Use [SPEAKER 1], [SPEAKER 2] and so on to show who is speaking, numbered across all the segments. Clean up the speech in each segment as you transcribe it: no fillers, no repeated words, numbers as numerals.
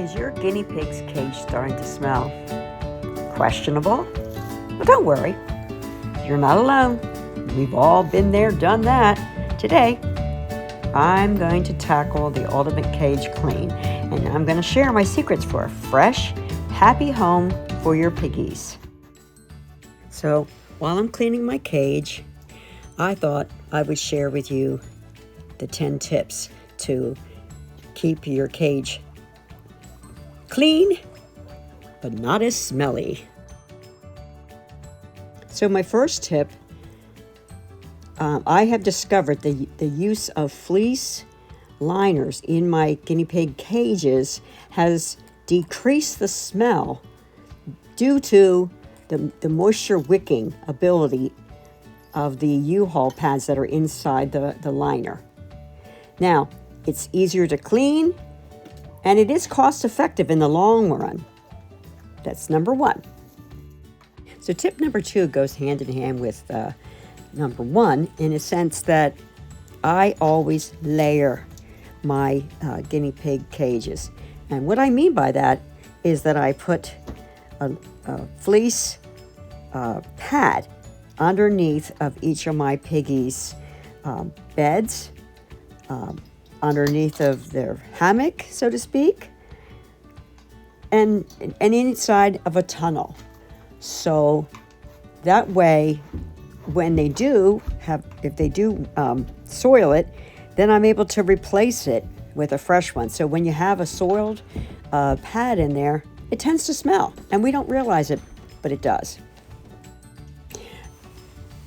[SPEAKER 1] Is your guinea pig's cage starting to smell questionable? Well, don't worry. You're not alone. We've all been there, done that. Today, I'm going to tackle the ultimate cage clean, and I'm going to share my secrets for a fresh, happy home for your piggies. So, while I'm cleaning my cage, I thought I would share with you the 10 tips to keep your cage clean, but not as smelly. So my first tip, I have discovered the use of fleece liners in my guinea pig cages has decreased the smell due to the moisture wicking ability of the U-Haul pads that are inside the liner. Now, it's easier to clean, and it is cost effective in the long run. That's number one. So tip number 2 goes hand in hand with number 1 in a sense that I always layer my guinea pig cages. And what I mean by that is that I put a fleece pad underneath of each of my piggies' beds, underneath of their hammock, so to speak, and inside of a tunnel. So that way, when they do if they do soil it, then I'm able to replace it with a fresh one. So when you have a soiled pad in there, it tends to smell, and we don't realize it, but it does.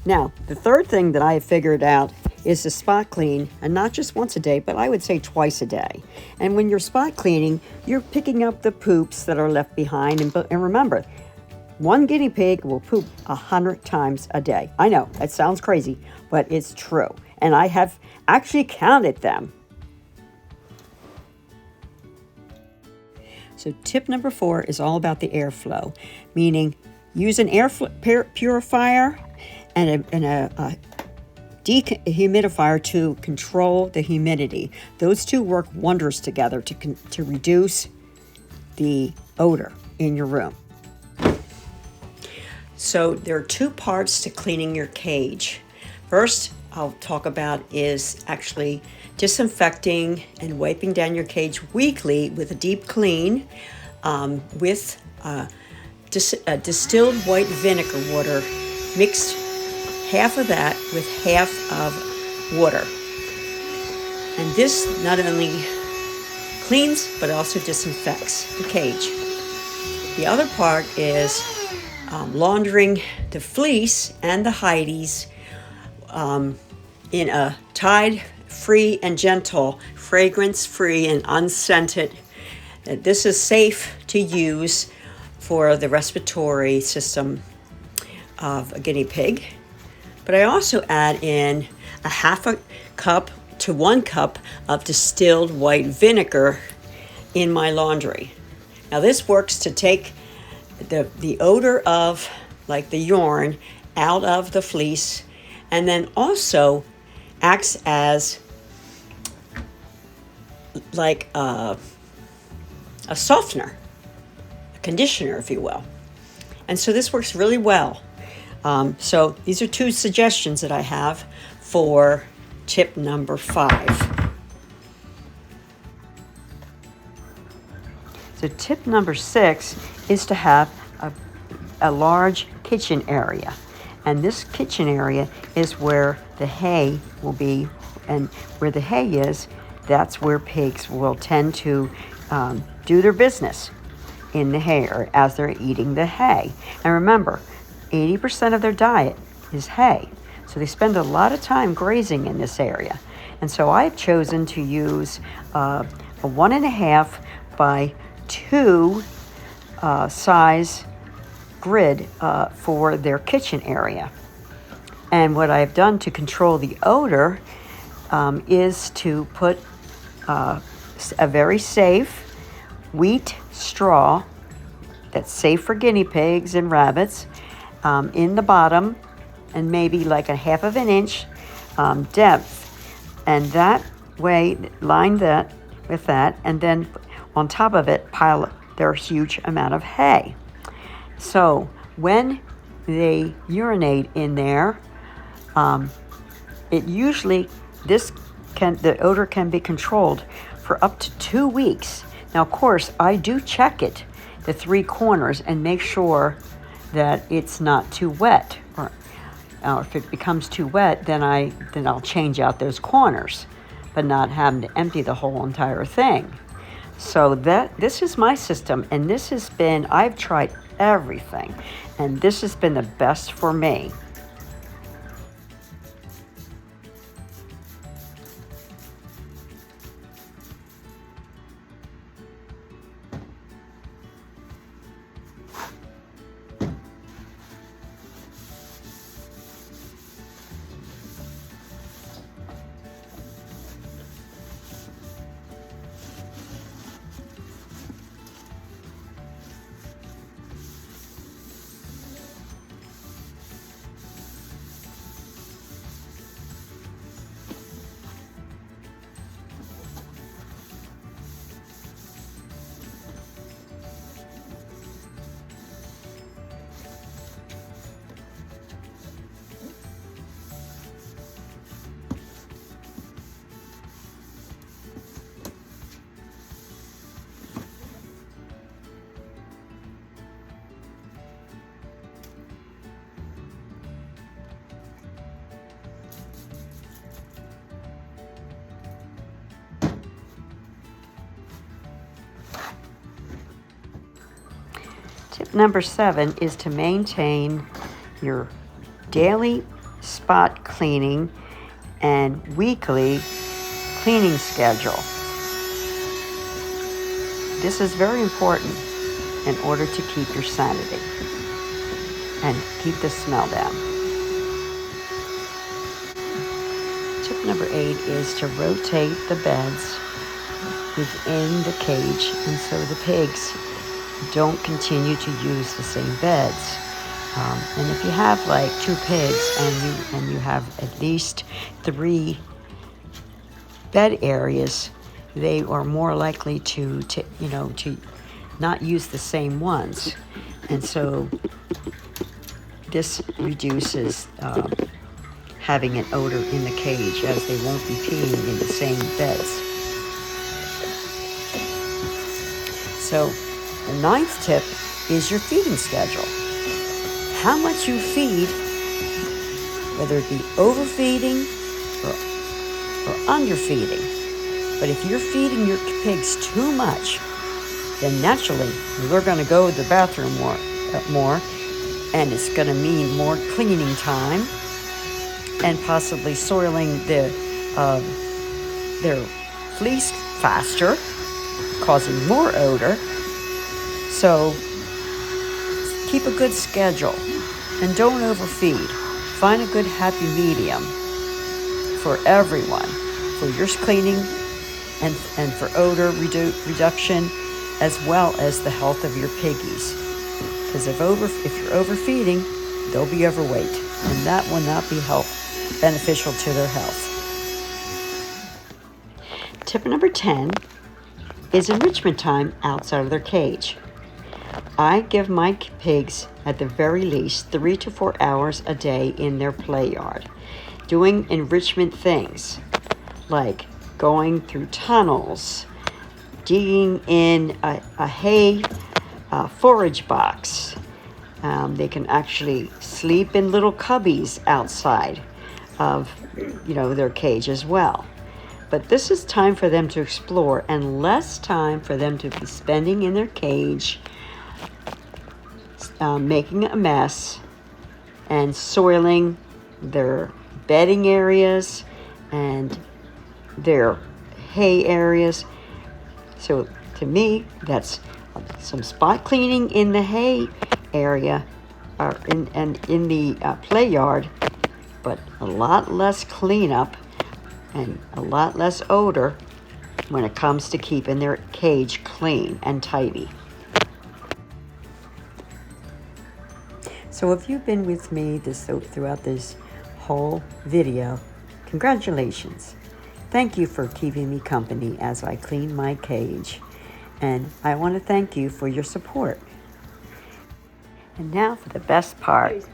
[SPEAKER 1] Now, the third thing that I have figured out is to spot clean, and not just once a day, but I would say twice a day. And when you're spot cleaning, you're picking up the poops that are left behind. And remember, one guinea pig will poop 100 times a day. I know, that sounds crazy, but it's true. And I have actually counted them. So tip number 4 is all about the airflow, meaning use an air purifier and a dehumidifier to control the humidity. Those two work wonders together to reduce the odor in your room. So there are 2 parts to cleaning your cage. First, I'll talk about is actually disinfecting and wiping down your cage weekly with a deep clean with distilled white vinegar water, mixed half of that with half of water. And this not only cleans, but also disinfects the cage. The other part is laundering the fleece and the hides in a Tide-free and gentle, fragrance-free and unscented. This is safe to use for the respiratory system of a guinea pig. But I also add in a half a cup to 1 cup of distilled white vinegar in my laundry. Now this works to take the odor of like the yarn out of the fleece, and then also acts as like a softener, a conditioner, if you will. And so this works really well. So these are 2 suggestions that I have for tip number 5. So tip number 6 is to have a large kitchen area. And this kitchen area is where the hay will be, and where the hay is, that's where pigs will tend to do their business in the hay, or as they're eating the hay. And remember, 80% of their diet is hay. So they spend a lot of time grazing in this area. And so I've chosen to use a 1.5 by 2 size grid for their kitchen area. And what I've done to control the odor is to put a very safe wheat straw that's safe for guinea pigs and rabbits in the bottom, and maybe like a 1/2 inch depth. And that way, line that with that, and then on top of it pile their huge amount of hay. So when they urinate in there, it usually the odor can be controlled for up to 2 weeks. Now, of course, I do check it, the 3 corners, and make sure that it's not too wet. Or if it becomes too wet, then I'll change out those corners, but not having to empty the whole entire thing. So this is my system, and I've tried everything, and this has been the best for me. Tip number 7 is to maintain your daily spot cleaning and weekly cleaning schedule. This is very important in order to keep your sanity and keep the smell down. Tip number 8 is to rotate the beds within the cage, and so the pigs don't continue to use the same beds. And if you have like 2 pigs and you have at least 3 bed areas, they are more likely to not use the same ones, and so this reduces having an odor in the cage, as they won't be peeing in the same beds. So the 9th tip is your feeding schedule. How much you feed, whether it be overfeeding or underfeeding. But if you're feeding your pigs too much, then naturally they're going to go to the bathroom more, and it's going to mean more cleaning time and possibly soiling their fleece faster, causing more odor. So keep a good schedule and don't overfeed. Find a good happy medium for everyone, for your cleaning and for odor reduction, as well as the health of your piggies. Because if you're overfeeding, they'll be overweight, and that will not be beneficial to their health. Tip number 10 is enrichment time outside of their cage. I give my pigs at the very least 3 to 4 hours a day in their play yard, doing enrichment things like going through tunnels, digging in a hay forage box. They can actually sleep in little cubbies outside of their cage as well. But this is time for them to explore, and less time for them to be spending in their cage, making a mess and soiling their bedding areas and their hay areas. So to me, that's some spot cleaning in the hay area and in the play yard, but a lot less cleanup and a lot less odor when it comes to keeping their cage clean and tidy. So if you've been with me throughout this whole video, congratulations. Thank you for keeping me company as I clean my cage. And I want to thank you for your support. And now for the best part,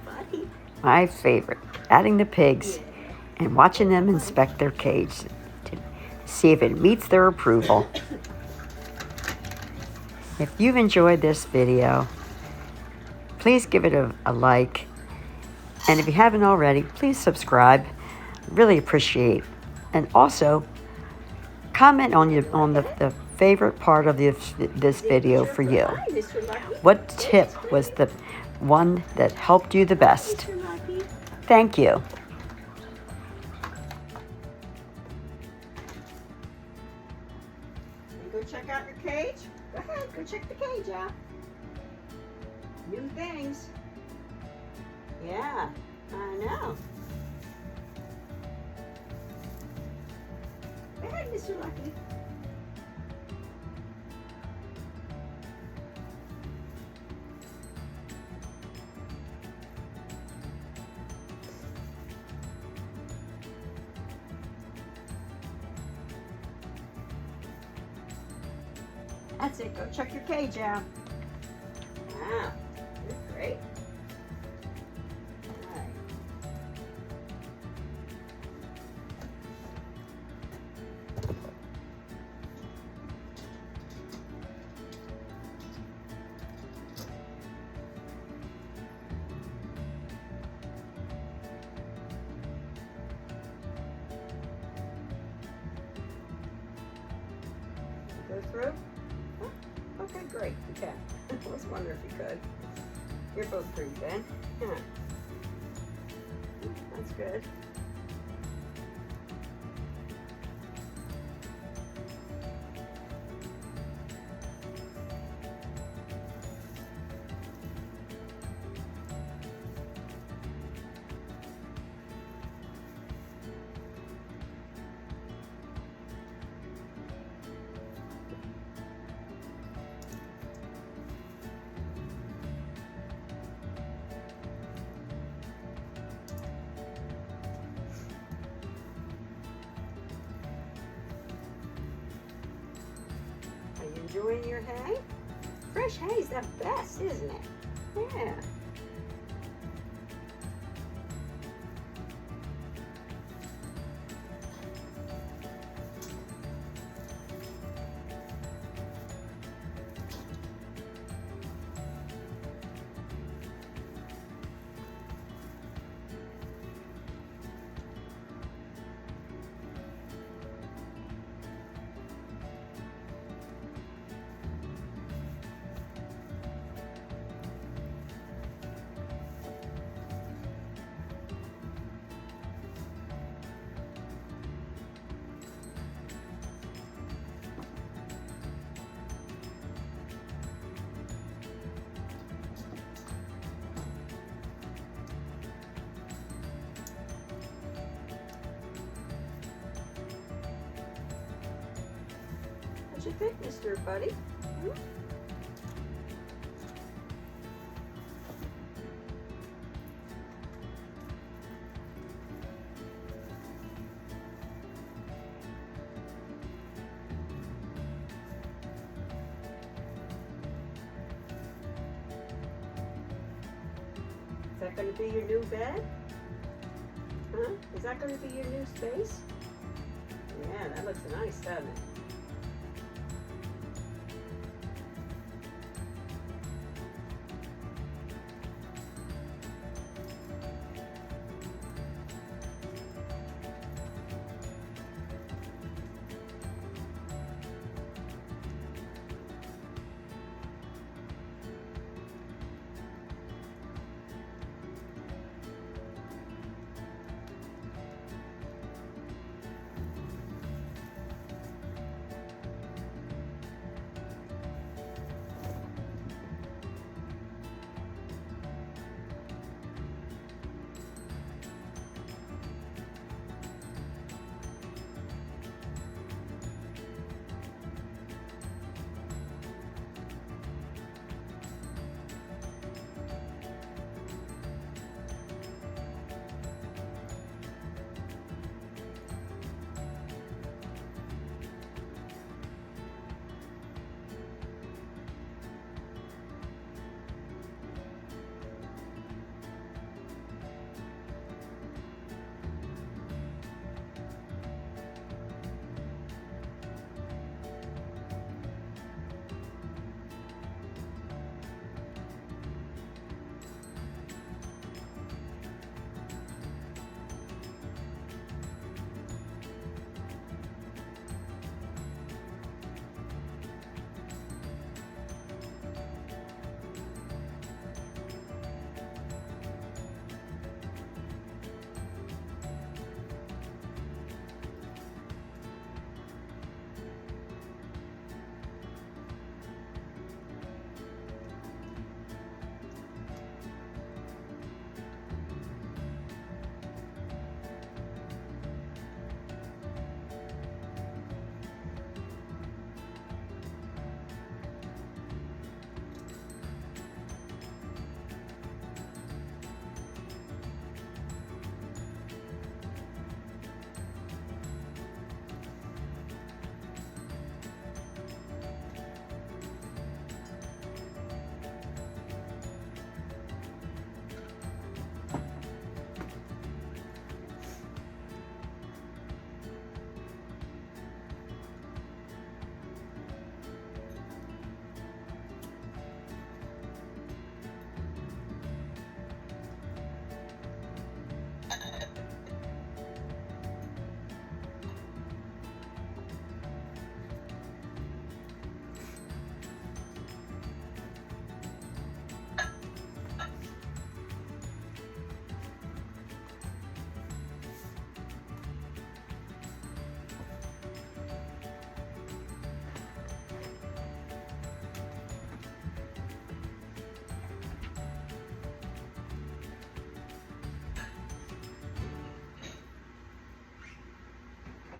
[SPEAKER 1] my favorite, adding the pigs and watching them inspect their cage to see if it meets their approval. If you've enjoyed this video, please give it a like. And if you haven't already, please subscribe. Really appreciate. And also, comment on the favorite part of this video for you. What tip was the one that helped you the best? Thank you. Go check out your cage. Go ahead, go check the cage out. New things. Yeah, I know. Go ahead, Mr. Lucky. That's it. Go check your cage out. Wow, you're great. All right. Go through? Oh, okay, great. Okay. I was wondering if you could. You're both pretty good. Yeah. That's good. Enjoying your hay? Fresh hay's the best, isn't it? Yeah. What you think, Mr. Buddy? Hmm? Is that going to be your new bed? Huh? Is that going to be your new space? Yeah, that looks nice, doesn't it?